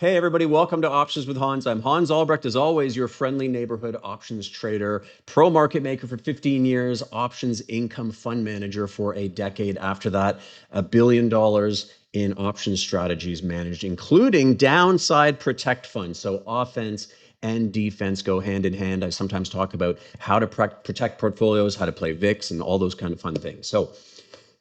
Hey everybody, welcome to Options with Hans. I'm Hans Albrecht, as always, your friendly neighborhood options trader, pro market maker for 15 years, options income fund manager for a decade after that, $1 billion in options strategies managed, including downside protect funds. So offense and defense go hand in hand. I sometimes talk about how to protect portfolios, how to play VIX, and all those kind of fun things. So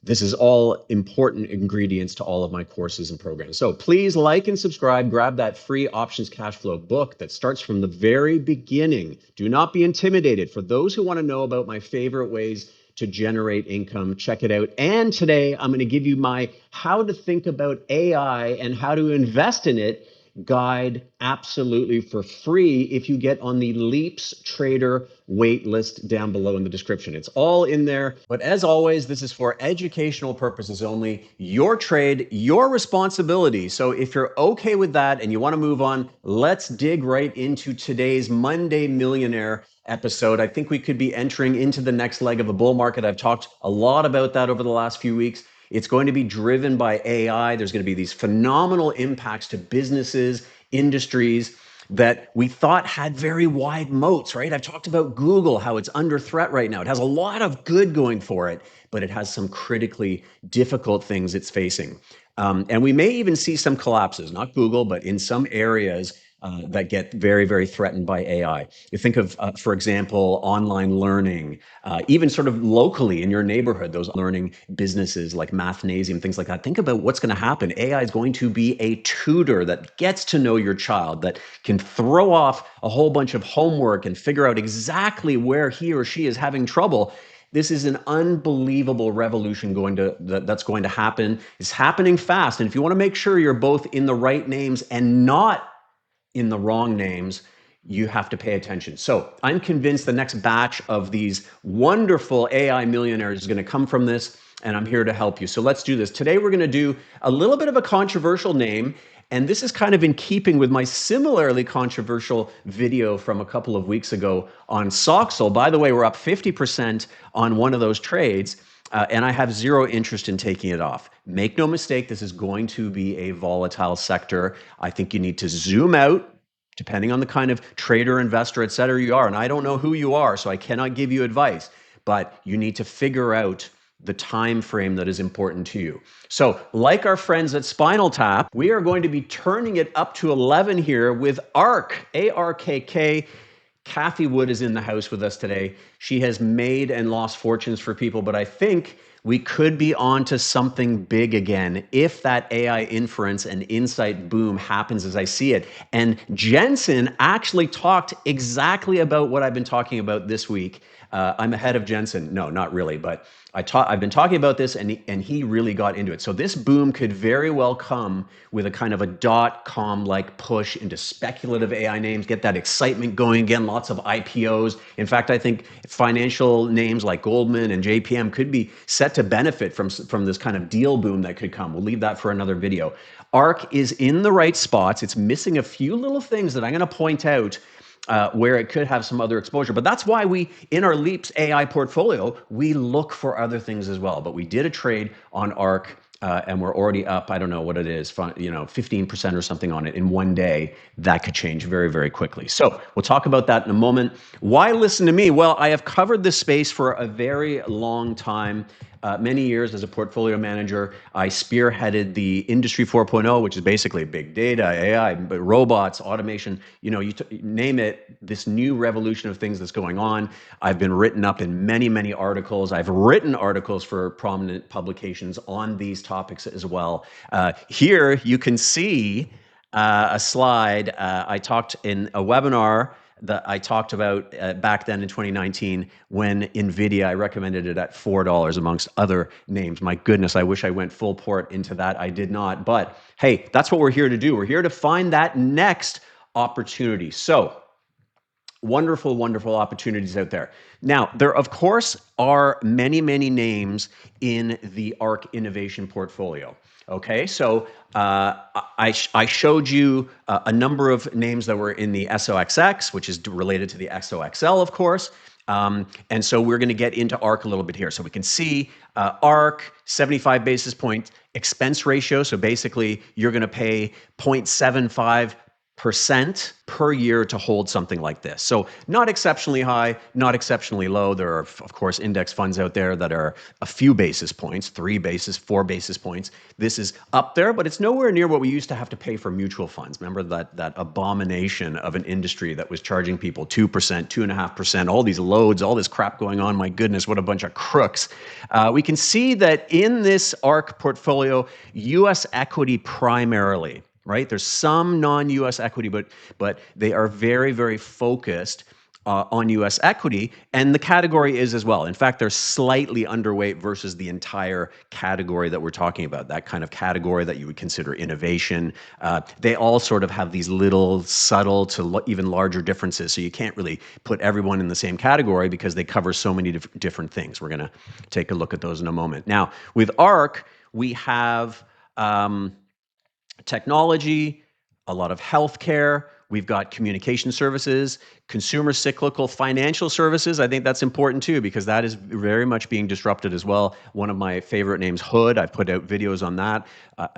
this is all important ingredients to all of my courses and programs. So please like and subscribe. Grab that free options cash flow book that starts from the very beginning. Do not be intimidated. For those who want to know about my favorite ways to generate income, check it out. And today I'm going to give you my how to think about AI and how to invest in it guide absolutely for free if you get on the Leaps Trader wait list down below in the description. It's all in there. But as always, this is for educational purposes only. Your trade, your responsibility. So if you're okay with that and you want to move on, let's dig right into today's Monday Millionaire episode. I think we could be entering into the next leg of a bull market. I've talked a lot about that over the last few weeks. It's going to be driven by AI. There's going to be these phenomenal impacts to businesses, industries that we thought had very wide moats, right? I've talked about Google, how it's under threat right now. It has a lot of good going for it, but it has some critically difficult things it's facing. And we may even see some collapses, not Google, but in some areas that get very, very threatened by AI. You think of, for example, online learning, even sort of locally in your neighborhood, those learning businesses like Mathnasium, things like that. Think about what's going to happen. AI is going to be a tutor that gets to know your child, that can throw off a whole bunch of homework and figure out exactly where he or she is having trouble. This is an unbelievable revolution that's going to happen. It's happening fast. And if you want to make sure you're both in the right names and not in the wrong names, you have to pay attention. So I'm convinced the next batch of these wonderful AI millionaires is going to come from this, and I'm here to help you. So let's do this. Today we're going to do a little bit of a controversial name, and this is kind of in keeping with my similarly controversial video from a couple of weeks ago on Soxel. By the way, we're up 50% on one of those trades. And I have zero interest in taking it off. Make no mistake, this is going to be a volatile sector. I think you need to zoom out, depending on the kind of trader, investor, et cetera you are. And I don't know who you are, so I cannot give you advice. But you need to figure out the time frame that is important to you. So like our friends at Spinal Tap, we are going to be turning it up to 11 here with ARK, ARKK. Kathy Wood is in the house with us today. She has made and lost fortunes for people, but I think we could be on to something big again if that AI inference and insight boom happens as I see it. And Jensen actually talked exactly about what I've been talking about this week. I'm ahead of Jensen. No, not really, but I've been talking about this and he really got into it. So this boom could very well come with a kind of a .com-like push into speculative AI names, get that excitement going again, lots of IPOs. In fact, I think financial names like Goldman and JPM could be set to benefit from this kind of deal boom that could come. We'll leave that for another video. ARK is in the right spots. It's missing a few little things that I'm going to point out where it could have some other exposure. But that's why we, in our Leaps AI portfolio, we look for other things as well. But we did a trade on ARK, and we're already up, I don't know what it is, 15% or something on it in one day. That could change very, very quickly. So we'll talk about that in a moment. Why listen to me? Well, I have covered this space for a very long time. Many years as a portfolio manager. I spearheaded the Industry 4.0, which is basically big data, AI, robots, automation, you name it, this new revolution of things that's going on. I've been written up in many, many articles. I've written articles for prominent publications on these topics as well. Here you can see a slide. I talked in a webinar that I talked about back then in 2019 when NVIDIA, I recommended it at $4 amongst other names. My goodness, I wish I went full port into that. I did not. But hey, that's what we're here to do. We're here to find that next opportunity. So wonderful, wonderful opportunities out there. Now, there, of course, are many, many names in the ARK Innovation portfolio. Okay, so I showed you a number of names that were in the SOXX, which is related to the SOXL, of course. And so we're going to get into ARK a little bit here. So we can see ARK, 75 basis point expense ratio. So basically, you're going to pay 0.75% per year to hold something like this. So not exceptionally high, not exceptionally low. There are, of course, index funds out there that are a few basis points, 3 basis, 4 basis points. This is up there, but it's nowhere near what we used to have to pay for mutual funds. Remember that abomination of an industry that was charging people 2%, 2.5%, all these loads, all this crap going on. My goodness, what a bunch of crooks. We can see that in this ARK portfolio, US equity primarily, right? There's some non-US equity, but they are very, very focused on US equity, and the category is as well. In fact, they're slightly underweight versus the entire category that we're talking about, that kind of category that you would consider innovation. They all sort of have these little subtle to even larger differences, so you can't really put everyone in the same category because they cover so many different things. We're going to take a look at those in a moment. Now, with ARK, we have technology, a lot of healthcare. We've got communication services, consumer cyclical financial services. I think that's important too, because that is very much being disrupted as well. One of my favorite names, Hood. I've put out videos on that.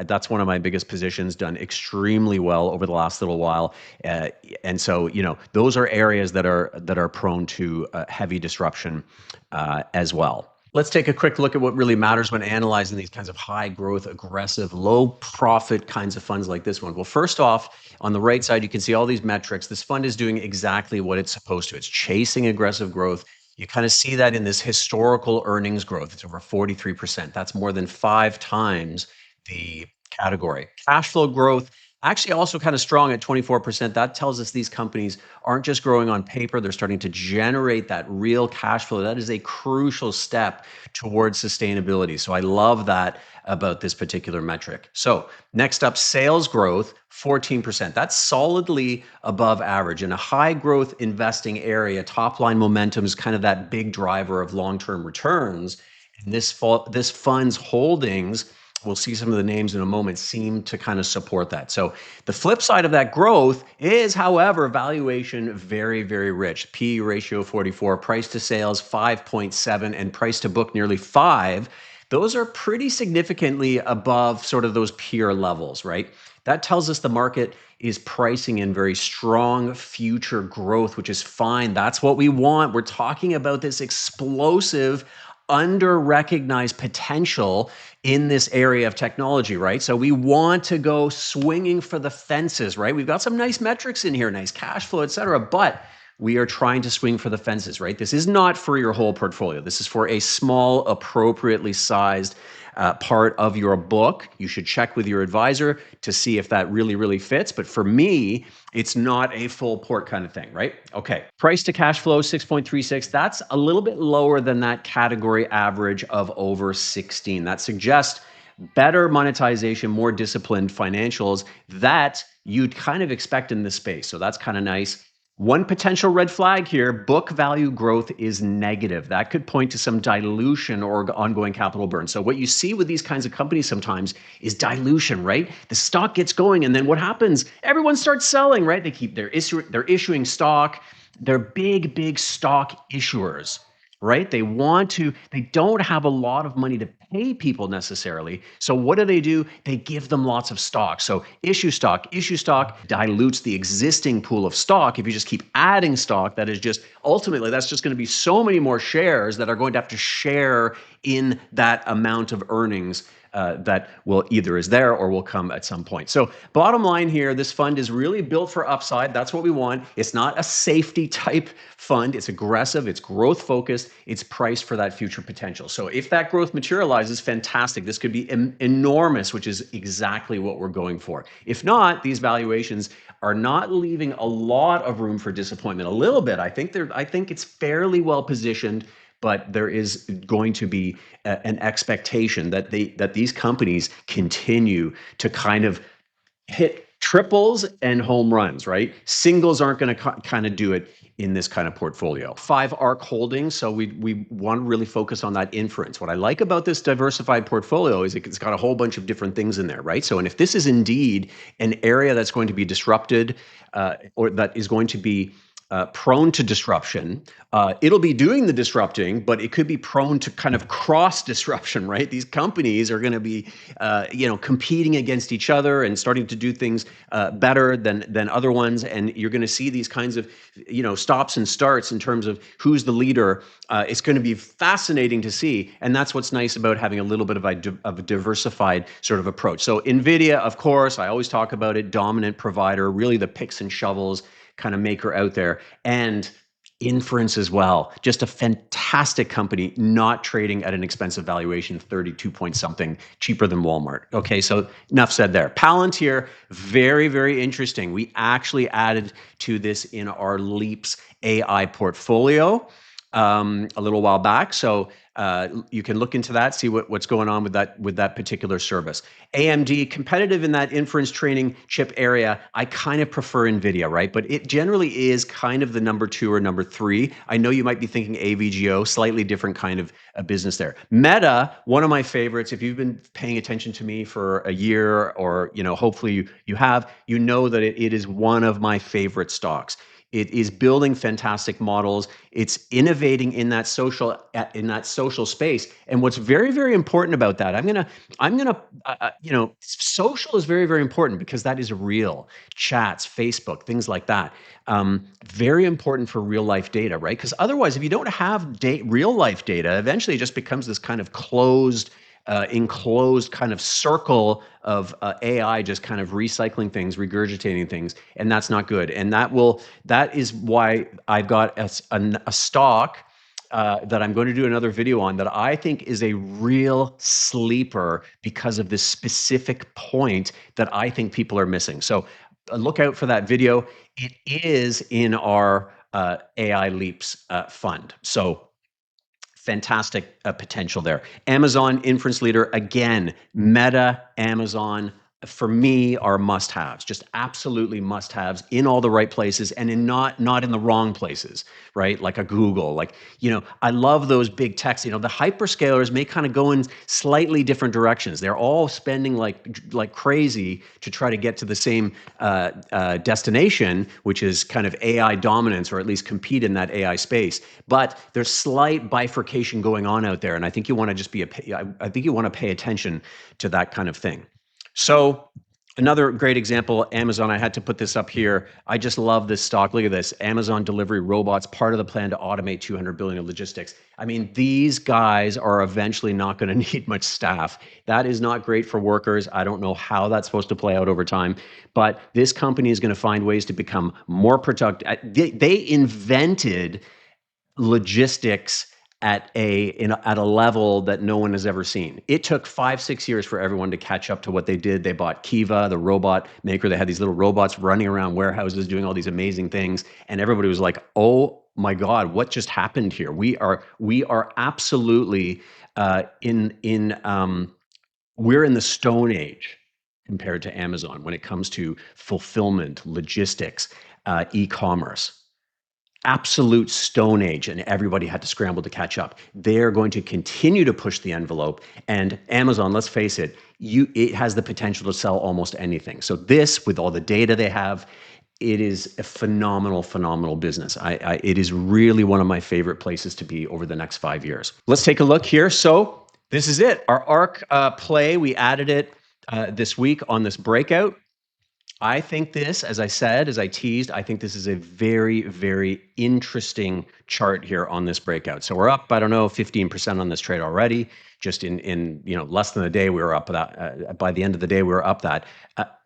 That's one of my biggest positions, done extremely well over the last little while. And so, you know, those are areas that are prone to heavy disruption as well. Let's take a quick look at what really matters when analyzing these kinds of high growth, aggressive, low profit kinds of funds like this one. Well, first off, on the right side, you can see all these metrics. This fund is doing exactly what it's supposed to. It's chasing aggressive growth. You kind of see that in this historical earnings growth. It's over 43%. That's more than 5 times the category. Cash flow growth, actually also kind of strong at 24%. That tells us these companies aren't just growing on paper, they're starting to generate that real cash flow. That is a crucial step towards sustainability. So I love that about this particular metric. So next up, sales growth, 14%. That's solidly above average. In a high growth investing area, top line momentum is kind of that big driver of long-term returns. And this fund's holdings, we'll see some of the names in a moment, seem to kind of support that. So the flip side of that growth is, however, valuation very, very rich. P/E ratio 44, price to sales 5.7, and price to book nearly 5. Those are pretty significantly above sort of those peer levels, right? That tells us the market is pricing in very strong future growth, which is fine. That's what we want. We're talking about this explosive, under-recognized potential in this area of technology, right? So we want to go swinging for the fences, right? We've got some nice metrics in here, nice cash flow, et cetera, but we are trying to swing for the fences, right? This is not for your whole portfolio. This is for a small, appropriately sized part of your book. You should check with your advisor to see if that really, really fits. But for me, it's not a full port kind of thing, right? Okay. Price to cash flow, 6.36. That's a little bit lower than that category average of over 16. That suggests better monetization, more disciplined financials that you'd kind of expect in this space. So that's kind of nice. One potential red flag here, book value growth is negative. That could point to some dilution or ongoing capital burn. So what you see with these kinds of companies sometimes is dilution, right? The stock gets going and then what happens? Everyone starts selling, right? They're issuing stock. They're big stock issuers, right? They don't have a lot of money to pay people necessarily. So what do? They give them lots of stock. So issue stock dilutes the existing pool of stock. If you just keep adding stock, that's just going to be so many more shares that are going to have to share in that amount of earnings that will either is there or will come at some point. So bottom line here, this fund is really built for upside. That's what we want. It's not a safety type fund. It's aggressive. It's growth focused. It's priced for that future potential. So if that growth materializes, fantastic. This could be enormous, which is exactly what we're going for. If not, these valuations are not leaving a lot of room for disappointment. A little bit. I think it's fairly well positioned, but there is going to be an expectation that these companies continue to kind of hit triples and home runs, right? Singles aren't going to kind of do it in this kind of portfolio. 5 ARK holdings, so we want to really focus on that inference. What I like about this diversified portfolio is it's got a whole bunch of different things in there, right? So, and if this is indeed an area that's going to be disrupted or that is going to be prone to disruption. It'll be doing the disrupting, but it could be prone to kind of cross disruption, right? These companies are going to be, competing against each other and starting to do things better than other ones, and you're going to see these kinds of, stops and starts in terms of who's the leader. It's going to be fascinating to see, and that's what's nice about having a little bit of a diversified sort of approach. So NVIDIA, of course, I always talk about it, dominant provider, really the picks and shovels kind of maker out there, and inference as well. Just a fantastic company, not trading at an expensive valuation, 32 point something, cheaper than Walmart. Okay, so enough said there. Palantir, very, very interesting. We actually added to this in our Leaps AI portfolio a little while back. So you can look into that, see what's going on with that particular service. AMD, competitive in that inference training chip area. I kind of prefer NVIDIA, right? But it generally is kind of the number 2 or number 3. I know you might be thinking AVGO, slightly different kind of a business there. Meta, one of my favorites. If you've been paying attention to me for a year, or hopefully you have, you know that it is one of my favorite stocks. It is building fantastic models. It's innovating in that social space. And what's very, very important about that, social is very, very important because that is real. Chats, Facebook, things like that. Very important for real life data, right? Because otherwise, if you don't have real life data, eventually it just becomes this kind of enclosed kind of circle of AI just kind of recycling things, regurgitating things, and that's not good. And that is why I've got a stock that I'm going to do another video on that I think is a real sleeper because of this specific point that I think people are missing. So look out for that video. It is in our AI Leaps fund. So fantastic potential there. Amazon, inference leader, again, Meta, Amazon, for me, are must-haves, just absolutely must-haves in all the right places and not in the wrong places, right? Like a Google, I love those big techs. The hyperscalers may kind of go in slightly different directions. They're all spending like crazy to try to get to the same destination, which is kind of AI dominance, or at least compete in that AI space. But there's slight bifurcation going on out there, and I think you want to I think you want to pay attention to that kind of thing. So another great example, Amazon. I had to put this up here. I just love this stock. Look at this. Amazon delivery robots, part of the plan to automate 200 billion in logistics. I mean, these guys are eventually not going to need much staff. That is not great for workers. I don't know how that's supposed to play out over time, but this company is going to find ways to become more productive. They invented logistics at a level that no one has ever seen. It took 5-6 years for everyone to catch up to what they did. They bought Kiva, the robot maker. They had these little robots running around warehouses doing all these amazing things, and everybody was like, "Oh my God, what just happened here?" We are absolutely we're in the Stone Age compared to Amazon when it comes to fulfillment, logistics, e-commerce. Absolute Stone Age, and everybody had to scramble to catch up. They're going to continue to push the envelope, and Amazon, let's face it, it has the potential to sell almost anything. So this, with all the data they have, it is a phenomenal business. It is really one of my favorite places to be over the next 5 years. Let's take a look here. So this is it, our ARK play. We added it this week on this breakout. I think this, as I teased, I think this is a very, very interesting chart here on this breakout. So we're up, 15% on this trade already. Just in less than a day, we were up that. By the end of the day, we were up that.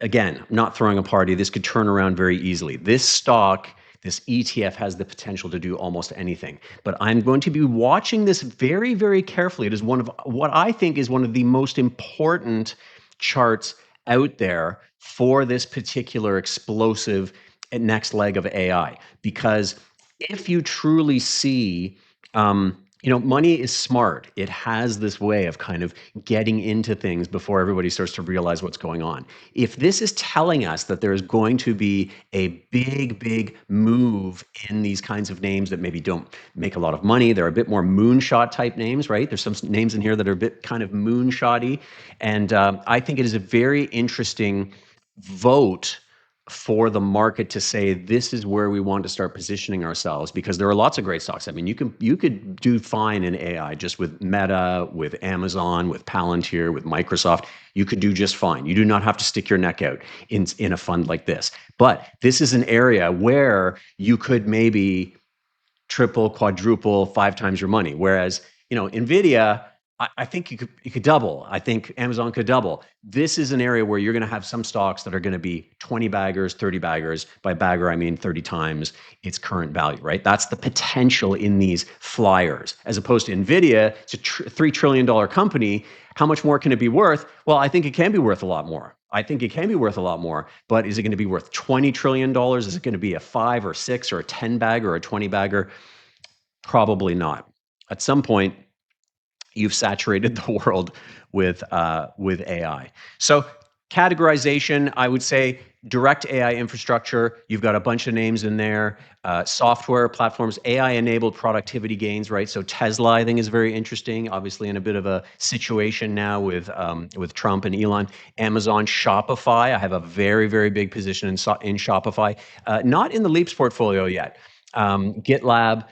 Again, not throwing a party. This could turn around very easily. This stock, this ETF, has the potential to do almost anything. But I'm going to be watching this very, very carefully. It is one of what I think is one of the most important charts out there for this particular explosive next leg of AI. Because if you truly see, money is smart. It has this way of kind of getting into things before everybody starts to realize what's going on. If this is telling us that there's going to be a big move in these kinds of names that maybe don't make a lot of money, they're a bit more moonshot type names, right? There's some names in here that are a bit kind of moonshotty. And I think it is a very interesting vote for the market to say this is where we want to start positioning ourselves, because there are lots of great stocks. I mean, you could do fine in AI just with Meta, with Amazon, with Palantir, with Microsoft. You could do just fine. You do not have to stick your neck out in a fund like this. But this is an area where you could maybe triple, quadruple, 5 times your money. Whereas, Nvidia, I think you could double. I think Amazon could double. This is an area where you're going to have some stocks that are going to be 20 baggers, 30 baggers. By bagger, I mean 30 times its current value, right? That's the potential in these flyers. As opposed to Nvidia, it's a $3 trillion company. How much more can it be worth? Well, I think it can be worth a lot more. But is it going to be worth $20 trillion? Is it going to be a 5 or 6 or a 10 bagger or a 20 bagger? Probably not. At some point, you've saturated the world with AI. So categorization, I would say direct AI infrastructure. You've got a bunch of names in there. Software platforms, AI-enabled productivity gains, right? So Tesla, I think, is very interesting. Obviously, in a bit of a situation now with Trump and Elon. Amazon, Shopify. I have a very, very big position in Shopify. Not in the Leaps portfolio yet. GitLab.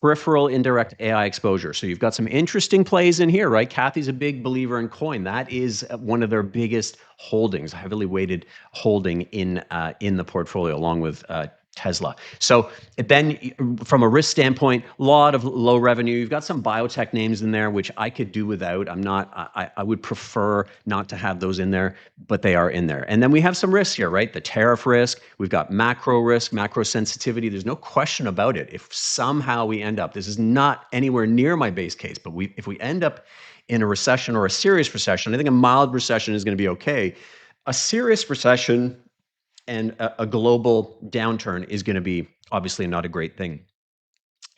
Peripheral indirect AI exposure. So you've got some interesting plays in here, right? Kathy's a big believer in coin. That is one of their biggest holdings, heavily weighted holding in the portfolio, along with Tesla. So then from a risk standpoint, a lot of low revenue. You've got some biotech names in there, which I could do without. I would prefer not to have those in there, but they are in there. And then we have some risks here, right? The tariff risk. We've got macro risk, macro sensitivity. There's no question about it. If somehow we end up, this is not anywhere near my base case, but if we end up in a recession or a serious recession, I think a mild recession is going to be okay. A serious recession and a global downturn is going to be obviously not a great thing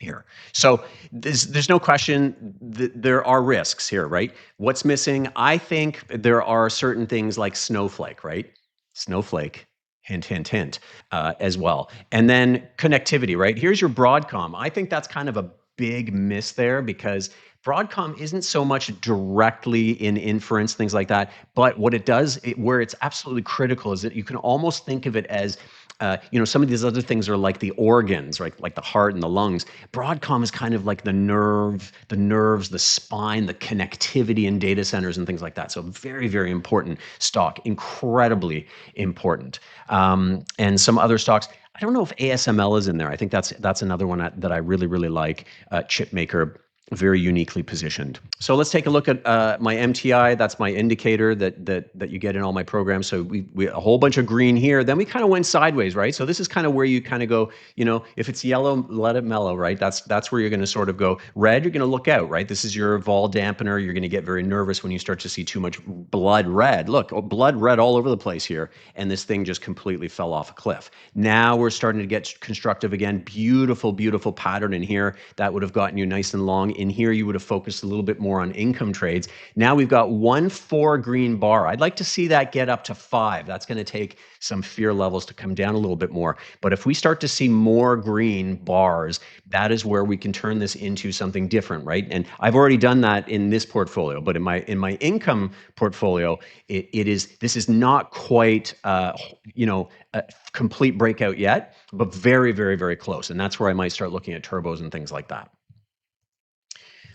here. So there's no question there are risks here, right? What's missing? I think there are certain things like Snowflake, right? Snowflake, hint, hint, hint, as well. And then connectivity, right? Here's your Broadcom. I think that's kind of a big miss there, because Broadcom isn't so much directly in inference, things like that, but what it does, where it's absolutely critical, is that you can almost think of it as, some of these other things are like the organs, right? Like the heart and the lungs. Broadcom is kind of like the nerves, the spine, the connectivity in data centers and things like that. So very, very important stock, incredibly important. And some other stocks, I don't know if ASML is in there. I think that's another one that I really, really like. Chip maker, very uniquely positioned. So let's take a look at my MTI. That's my indicator that you get in all my programs. So we a whole bunch of green here. Then we kind of went sideways, right? So this is kind of where you kind of go, if it's yellow, let it mellow, right? That's where you're going to sort of go. Red, you're going to look out, right? This is your vol dampener. You're going to get very nervous when you start to see too much blood red. Look, blood red all over the place here. And this thing just completely fell off a cliff. Now we're starting to get constructive again. Beautiful, beautiful pattern in here. That would have gotten you nice and long. In here, you would have focused a little bit more on income trades. Now we've got 4 green bar. I'd like to see that get up to 5. That's going to take some fear levels to come down a little bit more. But if we start to see more green bars, that is where we can turn this into something different, right? And I've already done that in this portfolio, but in my income portfolio, this is not quite a complete breakout yet, but very, very, very close. And that's where I might start looking at turbos and things like that.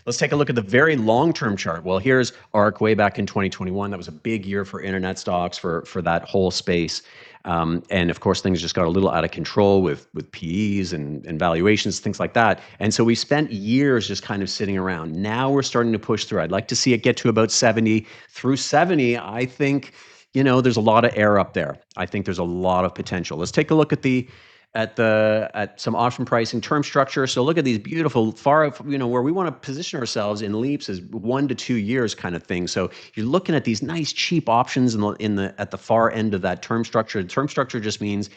Let's take a look at the very long-term chart. Well, here's ARK way back in 2021. That was a big year for internet stocks, for that whole space. And of course, things just got a little out of control with PEs and valuations, things like that. And so we spent years just kind of sitting around. Now we're starting to push through. I'd like to see it get to about 70. Through 70, I think, there's a lot of air up there. I think there's a lot of potential. Let's take a look at some option pricing, term structure. So look at these beautiful far, where we want to position ourselves in Leaps is 1 to 2 years kind of thing. So you're looking at these nice cheap options at the far end of that term structure. Term structure just means,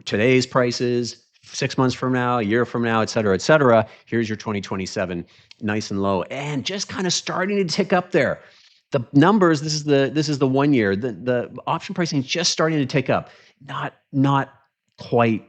today's prices, 6 months from now, a year from now, et cetera, et cetera. Here's your 2027, nice and low, and just kind of starting to tick up there. The numbers, this is the 1 year. The option pricing is just starting to tick up. Not quite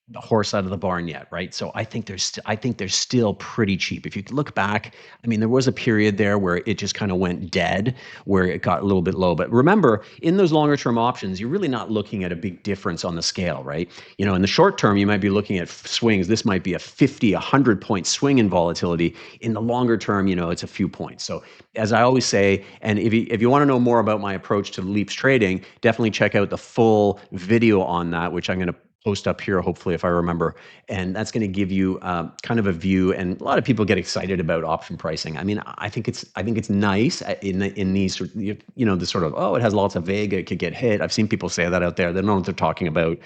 the horse out of the barn yet, right? So I think they're still pretty cheap. If you look back, I mean, there was a period there where it just kind of went dead, where it got a little bit low. But remember, in those longer term options, you're really not looking at a big difference on the scale, right? You know, in the short term, you might be looking at swings. This might be a 50, 100 point swing in volatility. In the longer term, you know, it's a few points. So as I always say, and if you want to know more about my approach to leaps trading, definitely check out the full video on that, which I'm going to post up here, hopefully, if I remember. And that's going to give you kind of a view. And a lot of people get excited about option pricing. I mean, I think it's nice in these, you know, the sort of, oh, it has lots of vega, it could get hit. I've seen people say that out there. They don't know what they're talking about.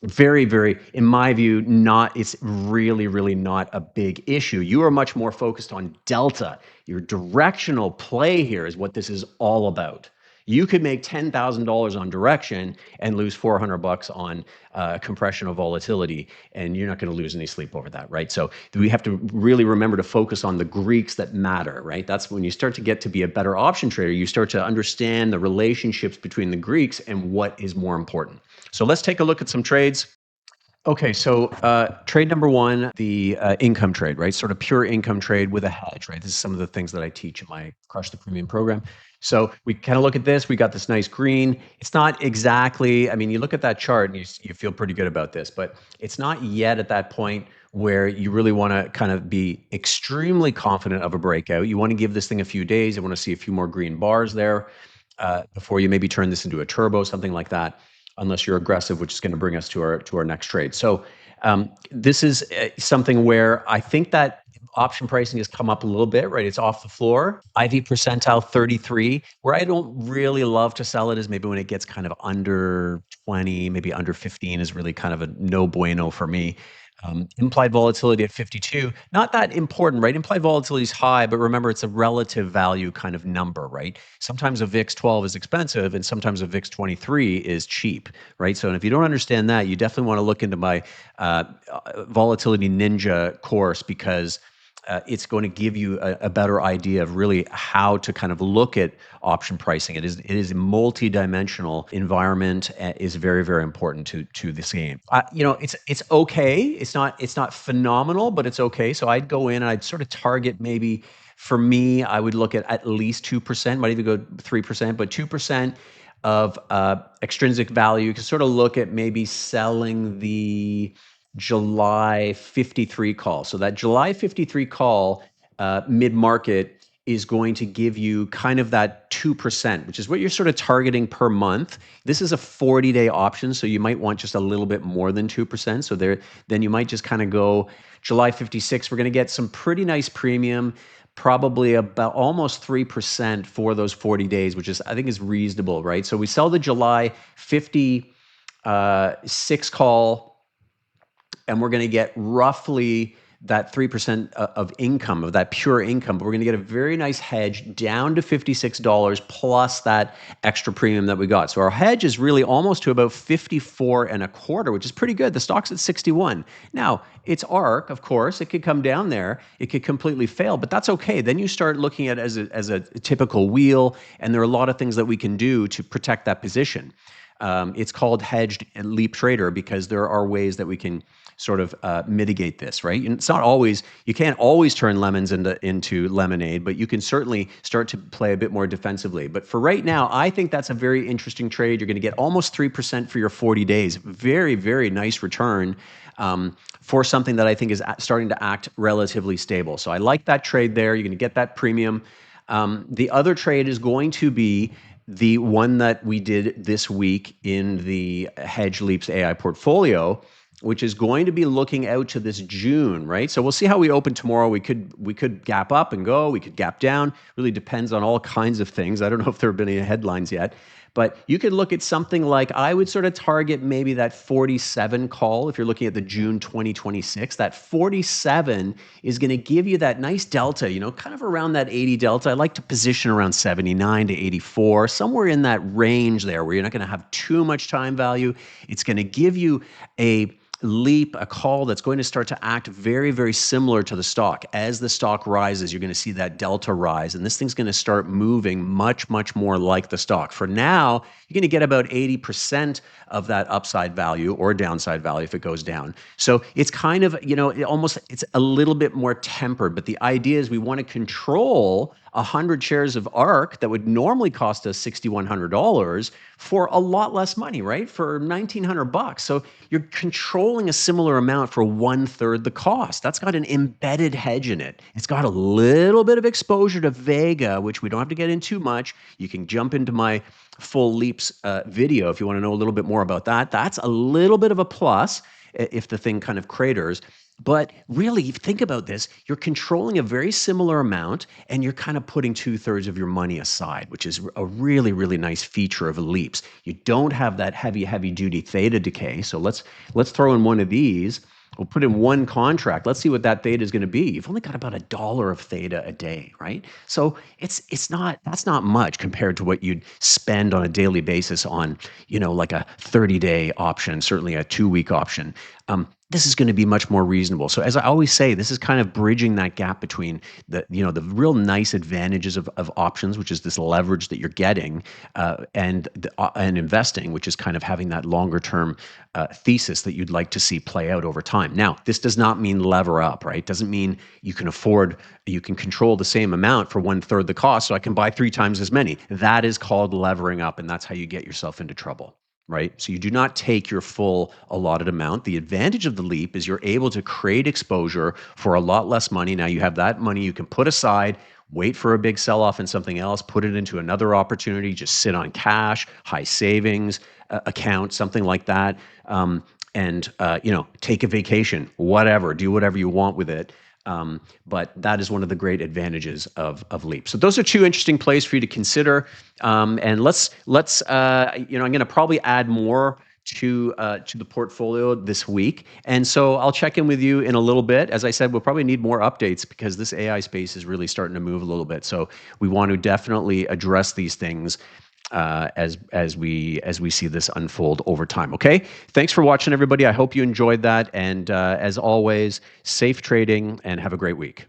Very, very, in my view, it's really not a big issue. You are much more focused on delta. Your directional play here is what this is all about. You could make $10,000 on direction and lose $400 on compression of volatility, and you're not going to lose any sleep over that, right? So we have to really remember to focus on the Greeks that matter, right? That's when you start to get to be a better option trader. You start to understand the relationships between the Greeks and what is more important. So let's take a look at some trades. Okay, so trade number one, the income trade, right? Sort of pure income trade with a hedge, right? This is some of the things that I teach in my Crush the Premium program. So we kind of look at this. We got this nice green. It's not exactly, I mean, you look at that chart and you feel pretty good about this, but it's not yet at that point where you really want to kind of be extremely confident of a breakout. You want to give this thing a few days. You want to see a few more green bars there before you maybe turn this into a turbo, something like that, unless you're aggressive, which is going to bring us to our next trade. So this is something where I think that option pricing has come up a little bit, right? It's off the floor. IV percentile 33. Where I don't really love to sell it is maybe when it gets kind of under 20, maybe under 15 is really kind of a no bueno for me. Implied volatility at 52, not that important, right? Implied volatility is high, but remember it's a relative value kind of number, right? Sometimes a VIX 12 is expensive and sometimes a VIX 23 is cheap, right? So if you don't understand that, you definitely want to look into my Volatility Ninja course, because it's going to give you a better idea of really how to kind of look at option pricing. It is a multi-dimensional environment, is very important to this game. You know, it's okay. It's not phenomenal, but it's okay. So I'd go in and I'd sort of target maybe. For me, I would look at least 2%, might even go 3%, but 2% of extrinsic value. You can sort of look at maybe selling the July 53 call. So that July 53 call mid-market is going to give you kind of that 2%, which is what you're sort of targeting per month. This is a 40-day option, so you might want just a little bit more than 2%. So then you might just kind of go July 56. We're going to get some pretty nice premium, probably about almost 3% for those 40 days, which is, I think, is reasonable, right? So we sell the July 56 call, and we're going to get roughly that 3% of income, of that pure income, but we're going to get a very nice hedge down to $56 plus that extra premium that we got. So our hedge is really almost to about 54.25, which is pretty good. The stock's at 61. Now, it's ARK, of course. It could come down there. It could completely fail, but that's okay. Then you start looking at it as a typical wheel, and there are a lot of things that we can do to protect that position. It's called Hedged LEAPS Trader because there are ways that we can sort of mitigate this, right? And it's not always, you can't always turn lemons into lemonade, but you can certainly start to play a bit more defensively. But for right now, I think that's a very interesting trade. You're going to get almost 3% for your 40 days. Very nice return for something that I think is starting to act relatively stable. So I like that trade there. You're going to get that premium. The other trade is going to be the one that we did this week in the Hedged LEAPS AI portfolio, which is going to be looking out to this June, right? So we'll see how we open tomorrow. We could gap up and go. We could gap down. Really depends on all kinds of things. I don't know if there have been any headlines yet, but you could look at something like, I would sort of target maybe that 47 call if you're looking at the June 2026. That 47 is going to give you that nice delta, you know, kind of around that 80 delta. I like to position around 79 to 84, somewhere in that range there where you're not going to have too much time value. It's going to give you a leap, a call that's going to start to act very, very similar to the stock. As the stock rises, you're going to see that delta rise, and this thing's going to start moving much, much more like the stock. For now, you're going to get about 80% of that upside value or downside value if it goes down. So it's kind of, it's a little bit more tempered, but the idea is we want to control 100 shares of ARK that would normally cost us $6,100 for a lot less money, right? For $1,900. So you're controlling a similar amount for 1/3 the cost. That's got an embedded hedge in it. It's got a little bit of exposure to Vega, which we don't have to get into much. You can jump into my full leaps video if you want to know a little bit more about that. That's a little bit of a plus if the thing kind of craters. But really, if you think about this, you're controlling a very similar amount and you're kind of putting 2/3 of your money aside, which is a really, really nice feature of leaps. You don't have that heavy, heavy duty theta decay. So let's throw in one of these. We'll put in one contract. Let's see what that theta is going to be. You've only got about $1 of theta a day, right? So that's not much compared to what you'd spend on a daily basis on, like a 30-day option, certainly a 2-week option. This is going to be much more reasonable. So as I always say, this is kind of bridging that gap between the real nice advantages of options, which is this leverage that you're getting, and investing, which is kind of having that longer term thesis that you'd like to see play out over time. Now, this does not mean lever up, right? It doesn't mean you can control the same amount for 1/3 the cost, so I can buy 3 times as many. That is called levering up, and that's how you get yourself into trouble. Right? So you do not take your full allotted amount. The advantage of the leap is you're able to create exposure for a lot less money. Now you have that money you can put aside, wait for a big sell-off in something else, put it into another opportunity, just sit on cash, high savings account, something like that, and take a vacation, whatever, do whatever you want with it. But that is one of the great advantages of Leap. So those are 2 interesting plays for you to consider. And let's I'm going to probably add more to the portfolio this week. And so I'll check in with you in a little bit. As I said, we'll probably need more updates because this AI space is really starting to move a little bit. So we want to definitely address these things as we see this unfold over time. Okay, thanks for watching, everybody. I hope you enjoyed that, and as always, safe trading and have a great week.